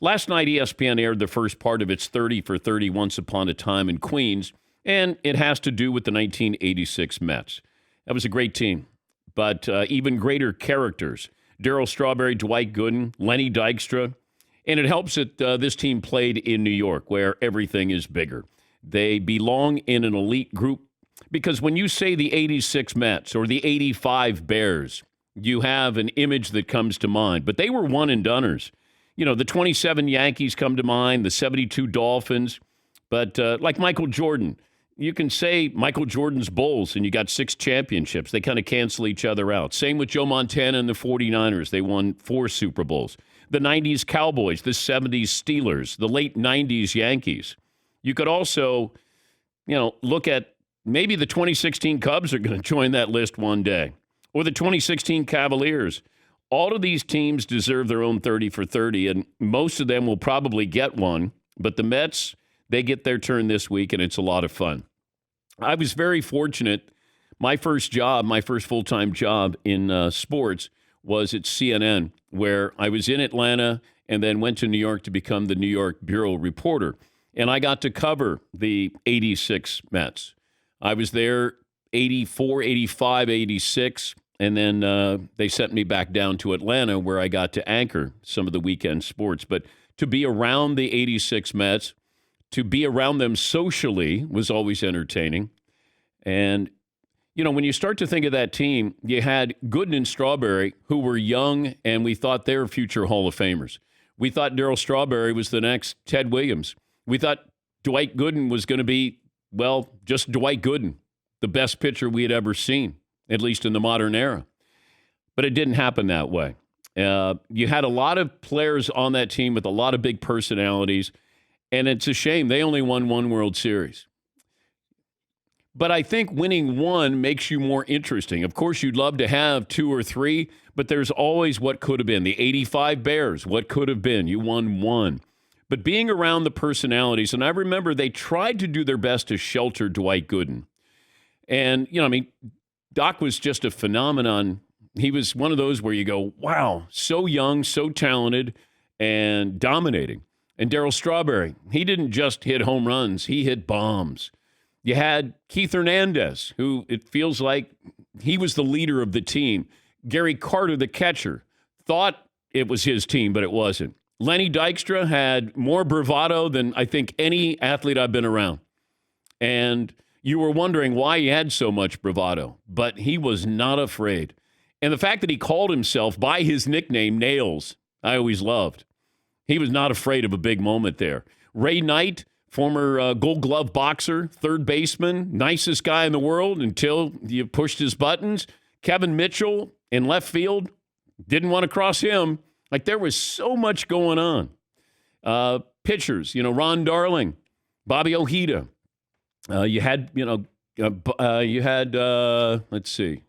Last night, ESPN aired the first part of its 30 for 30 Once Upon a Time in Queens, and it has to do with the 1986 Mets. That was a great team, but even greater characters. Darryl Strawberry, Dwight Gooden, Lenny Dykstra. And it helps that this team played in New York, where everything is bigger. They belong in an elite group because when you say the 86 Mets or the 85 Bears, you have an image that comes to mind. But they were one-and-doneers. You know, the 27 Yankees come to mind, the 72 Dolphins. But like Michael Jordan, you can say Michael Jordan's Bulls, and you got 6 championships. They kind of cancel each other out. Same with Joe Montana and the 49ers. They won 4 Super Bowls. The 90s Cowboys, the 70s Steelers, the late 90s Yankees. You could also, look at maybe the 2016 Cubs are going to join that list one day, or the 2016 Cavaliers. All of these teams deserve their own 30 for 30, and most of them will probably get one. But the Mets, they get their turn this week, and it's a lot of fun. I was very fortunate. My first full-time job in sports was at CNN, where I was in Atlanta and then went to New York to become the New York Bureau reporter. And I got to cover the 86 Mets. I was there 84, 85, 86, and then they sent me back down to Atlanta where I got to anchor some of the weekend sports. But to be around the 86 Mets, to be around them socially was always entertaining. And when you start to think of that team, you had Gooden and Strawberry, who were young, and we thought they were future Hall of Famers. We thought Darryl Strawberry was the next Ted Williams. We thought Dwight Gooden was going to be, just Dwight Gooden, the best pitcher we had ever seen, at least in the modern era. But it didn't happen that way. You had a lot of players on that team with a lot of big personalities, and it's a shame they only won 1 World Series. But I think winning 1 makes you more interesting. Of course, you'd love to have 2 or 3, but there's always what could have been. The 85 Bears, what could have been? You won 1. But being around the personalities, and I remember they tried to do their best to shelter Dwight Gooden. And, Doc was just a phenomenon. He was one of those where you go, wow, so young, so talented, and dominating. And Darryl Strawberry, he didn't just hit home runs, he hit bombs. You had Keith Hernandez, who it feels like he was the leader of the team. Gary Carter, the catcher, thought it was his team, but it wasn't. Lenny Dykstra had more bravado than I think any athlete I've been around. And you were wondering why he had so much bravado, but he was not afraid. And the fact that he called himself by his nickname, Nails, I always loved. He was not afraid of a big moment there. Ray Knight, former Gold Glove boxer, third baseman, nicest guy in the world until you pushed his buttons. Kevin Mitchell in left field, didn't want to cross him. Like there was so much going on. Pitchers, Ron Darling, Bobby Ojeda. You had, let's see,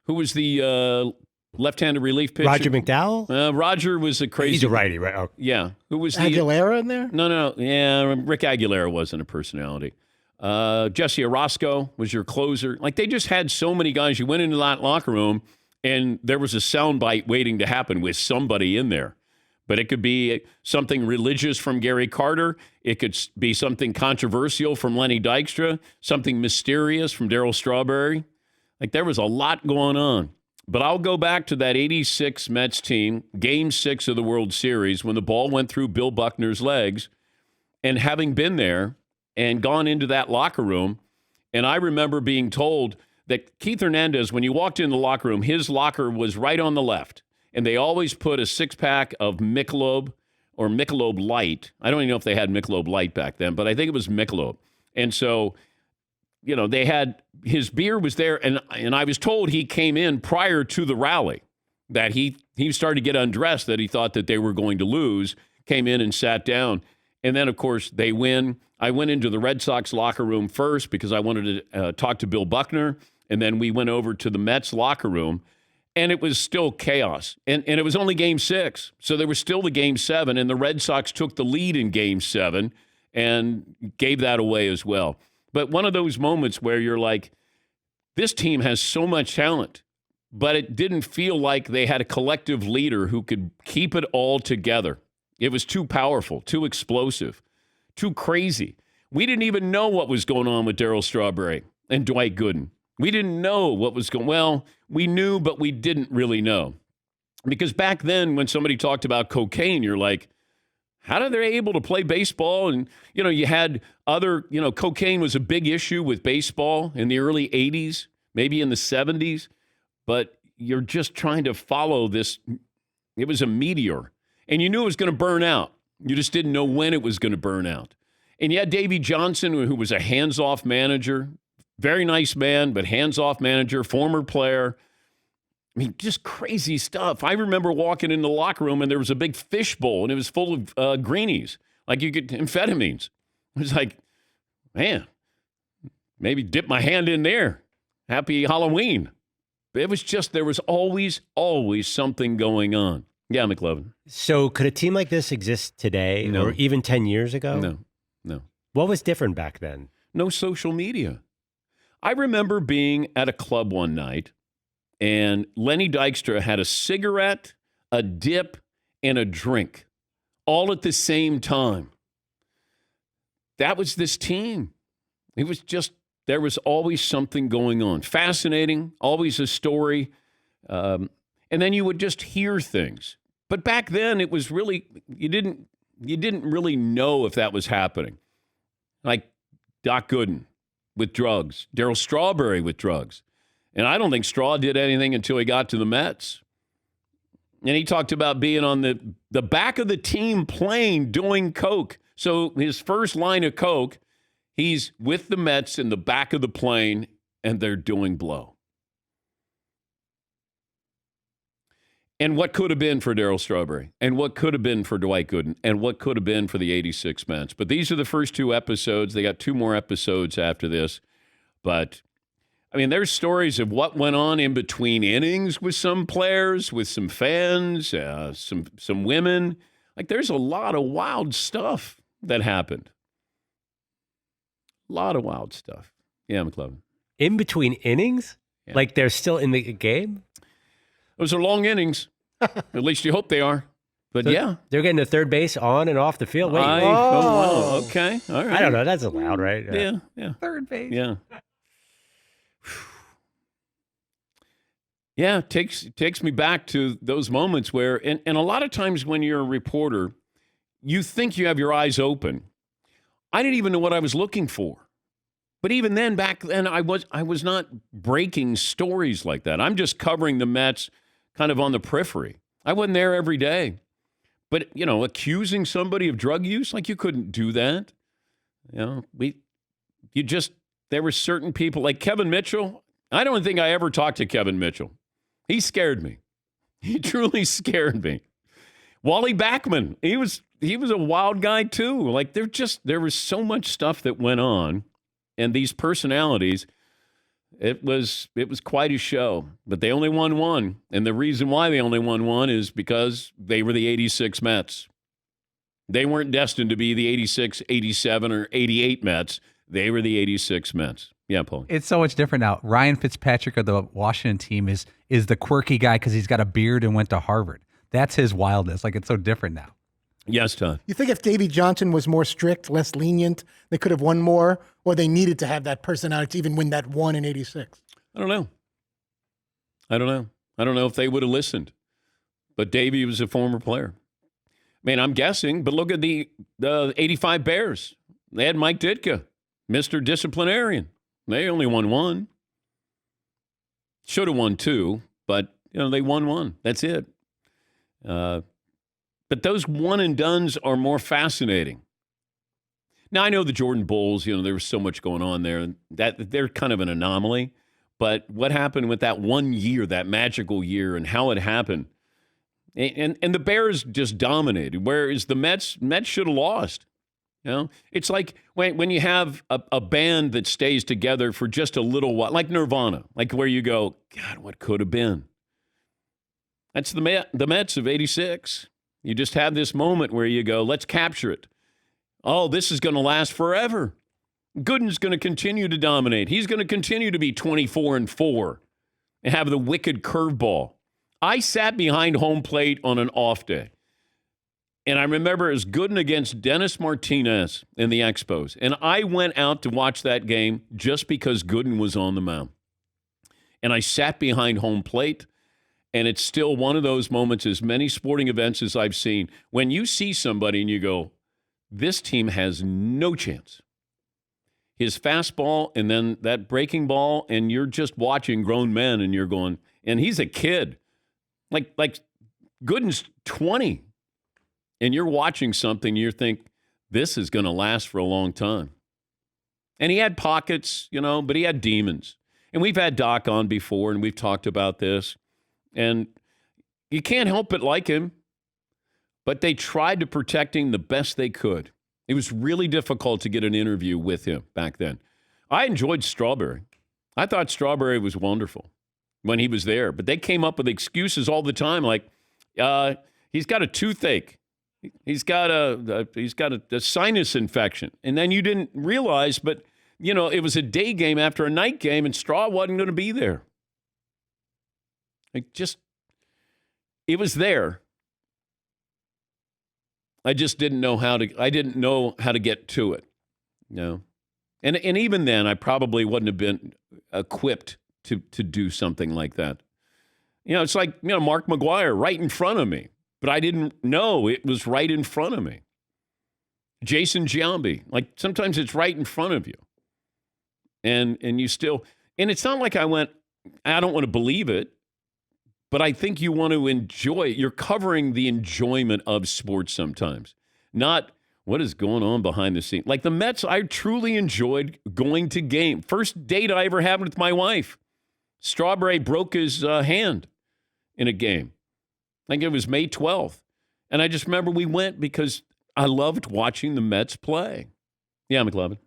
who was the left-handed relief pitcher? Roger McDowell? Roger was a crazy. He's a righty, right? Oh. Yeah. Who was Aguilera in there? No. Yeah, Rick Aguilera wasn't a personality. Jesse Orozco was your closer. Like they just had so many guys. You went into that locker room, and there was a soundbite waiting to happen with somebody in there. But it could be something religious from Gary Carter. It could be something controversial from Lenny Dykstra, something mysterious from Darryl Strawberry. Like there was a lot going on. But I'll go back to that 86 Mets team, Game 6 of the World Series, when the ball went through Bill Buckner's legs, and having been there and gone into that locker room, and I remember being told that Keith Hernandez, when you walked in the locker room, his locker was right on the left, and they always put a 6-pack of Michelob or Michelob Light. I don't even know if they had Michelob Light back then, but I think it was Michelob. And so they had his beer was there, and I was told he came in prior to the rally, that he started to get undressed, that he thought that they were going to lose, came in and sat down. And then, of course, they win. I went into the Red Sox locker room first because I wanted to talk to Bill Buckner, and then we went over to the Mets locker room, and it was still chaos. And it was only Game 6, so there was still the Game 7, and the Red Sox took the lead in Game 7 and gave that away as well. But one of those moments where you're like, this team has so much talent, but it didn't feel like they had a collective leader who could keep it all together. It was too powerful, too explosive, too crazy. We didn't even know what was going on with Darryl Strawberry and Dwight Gooden. We didn't know what was going on. Well, we knew, but we didn't really know. Because back then, when somebody talked about cocaine, you're like, how are they able to play baseball? And, you had other, cocaine was a big issue with baseball in the early 80s, maybe in the 70s. But you're just trying to follow this. It was a meteor. And you knew it was going to burn out. You just didn't know when it was going to burn out. And you had Davey Johnson, who was a hands-off manager. Very nice man, but hands-off manager, former player. I mean, just crazy stuff. I remember walking in the locker room and there was a big fish bowl and it was full of greenies, like you get amphetamines. It was like, man, maybe dip my hand in there. Happy Halloween. It was just, there was always something going on. Yeah, McLovin. So could a team like this exist today or even 10 years ago? No. What was different back then? No social media. I remember being at a club one night and Lenny Dykstra had a cigarette, a dip, and a drink all at the same time. That was this team. It was just, there was always something going on. Fascinating, always a story. And then you would just hear things. But back then it was really, you didn't really know if that was happening. Like Doc Gooden with drugs, Darryl Strawberry with drugs. And I don't think Straw did anything until he got to the Mets. And he talked about being on the back of the team plane doing coke. So his first line of coke, he's with the Mets in the back of the plane, and they're doing blow. And what could have been for Darryl Strawberry, and what could have been for Dwight Gooden, and what could have been for the 86 Mets. But these are the first two episodes. They got two more episodes after this. But I mean, there's stories of what went on in between innings with some players, with some fans, some women. Like, there's a lot of wild stuff that happened. A lot of wild stuff. Yeah, McLovin. In between innings? Yeah. Like they're still in the game? Those are long innings. At least you hope they are. But so yeah. They're getting to third base on and off the field. Wait. Wow. Okay. All right. I don't know. That's allowed, right? Yeah. Third base. Yeah. Yeah, takes me back to those moments where, and a lot of times when you're a reporter, you think you have your eyes open. I didn't even know what I was looking for. But even then, back then, I was not breaking stories like that. I'm just covering the Mets kind of on the periphery. I wasn't there every day. But, accusing somebody of drug use, like, you couldn't do that. There were certain people, like Kevin Mitchell. I don't think I ever talked to Kevin Mitchell. He scared me. He truly scared me. Wally Backman, he was a wild guy too. Like, there was so much stuff that went on, and these personalities, it was quite a show. But they only won one, and the reason why they only won one is because they were the 86 Mets. They weren't destined to be the 86, 87, or 88 Mets. They were the 86 Mets. Yeah, Paul. It's so much different now. Ryan Fitzpatrick of the Washington team is the quirky guy because he's got a beard and went to Harvard. That's his wildness. Like, it's so different now. Yes, Todd. You think if Davey Johnson was more strict, less lenient, they could have won more, or they needed to have that personality to even win that one in 86? I don't know. I don't know if they would have listened. But Davey was a former player. Man, I'm guessing, but look at the 85 Bears. They had Mike Ditka, Mr. Disciplinarian. They only won one. Should have won two, but they won one. That's it. But those one and dones are more fascinating. Now, I know the Jordan Bulls, there was so much going on there. That they're kind of an anomaly. But what happened with that one year, that magical year, and how it happened, and the Bears just dominated, whereas the Mets should have lost. It's like when you have a band that stays together for just a little while, like Nirvana, like where you go, God, what could have been? That's the Mets of 86. You just have this moment where you go, let's capture it. Oh, this is going to last forever. Gooden's going to continue to dominate. He's going to continue to be 24-4 and have the wicked curveball. I sat behind home plate on an off day. And I remember it was Gooden against Dennis Martinez in the Expos. And I went out to watch that game just because Gooden was on the mound. And I sat behind home plate. And it's still one of those moments, as many sporting events as I've seen, when you see somebody and you go, this team has no chance. His fastball and then that breaking ball, and you're just watching grown men and you're going, and he's a kid. Like Gooden's 20. And you're watching something, you think, this is going to last for a long time. And he had pockets, but he had demons. And we've had Doc on before, and we've talked about this. And you can't help but like him. But they tried to protect him the best they could. It was really difficult to get an interview with him back then. I enjoyed Strawberry. I thought Strawberry was wonderful when he was there. But they came up with excuses all the time, like he's got a toothache. He's got a sinus infection. And then you didn't realize, but, it was a day game after a night game, and Straw wasn't going to be there. It was there. I just didn't know how to get to it. And even then, I probably wouldn't have been equipped to do something like that. It's like, Mark McGwire right in front of me. But I didn't know it was right in front of me. Jason Giambi, like sometimes it's right in front of you. And you still, and it's not like I don't want to believe it, but I think you want to enjoy it. You're covering the enjoyment of sports sometimes, not what is going on behind the scenes. Like the Mets, I truly enjoyed going to game. First date I ever had with my wife. Strawberry broke his hand in a game. I think it was May 12th. And I just remember we went because I loved watching the Mets play. Yeah, McLovin.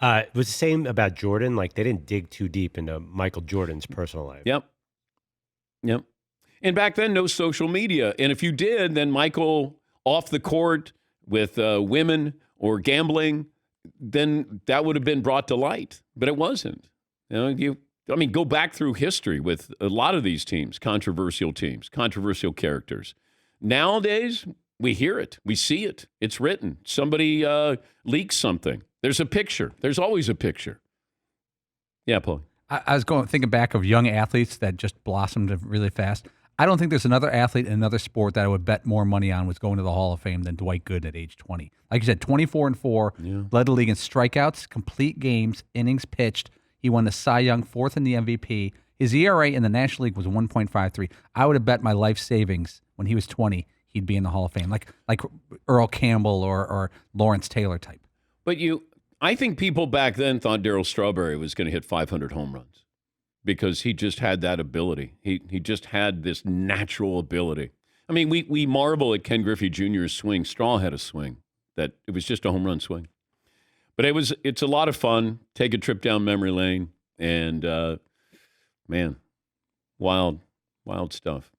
It was the same about Jordan. Like, they didn't dig too deep into Michael Jordan's personal life. Yep. And back then, no social media. And if you did, then Michael off the court with women or gambling, then that would have been brought to light. But it wasn't. Go back through history with a lot of these teams, controversial characters. Nowadays, we hear it. We see it. It's written. Somebody leaks something. There's a picture. There's always a picture. Yeah, Paul. I was thinking back of young athletes that just blossomed really fast. I don't think there's another athlete in another sport that I would bet more money on was going to the Hall of Fame than Dwight Gooden at age 20. Like you said, 24-4, led the league in strikeouts, complete games, innings pitched. He won the Cy Young, fourth in the MVP. His ERA in the National League was 1.53. I would have bet my life savings when he was 20 he'd be in the Hall of Fame, like Earl Campbell or Lawrence Taylor type. But I think people back then thought Darryl Strawberry was going to hit 500 home runs because he just had that ability. He just had this natural ability. I mean, we marvel at Ken Griffey Jr.'s swing. Straw had a swing that it was just a home run swing. But it's a lot of fun. Take a trip down memory lane, and man, wild stuff.